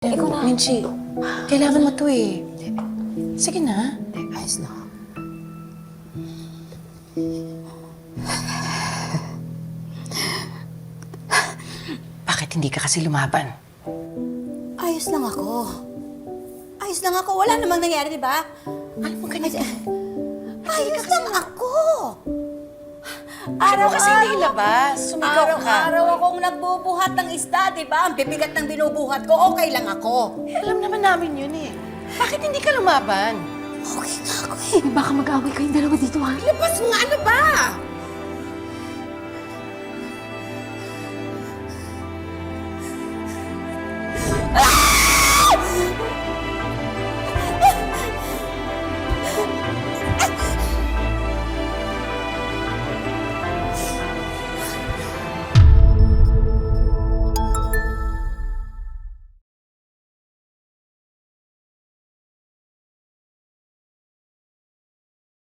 Ikaw na. Minchi, kailangan mo to eh. Sige na. Ayos na. Bakit hindi ka kasi lumaban? Ayos lang ako. Ayos lang ako. Wala namang nangyari, di ba? Alam mo ganyan. Ayos lang ako. Bakit mo kasi hindi ilabas? Sumigaw ka. Araw-araw akong nagbubuhat ng isda, di ba? Ang bibigat ng binubuhat ko, okay lang ako. Alam naman namin yun eh. Bakit hindi ka lumaban? Okay nga ako eh. Baka mag-away kayong dalawa dito, ha? Labas mo nga, ano ba?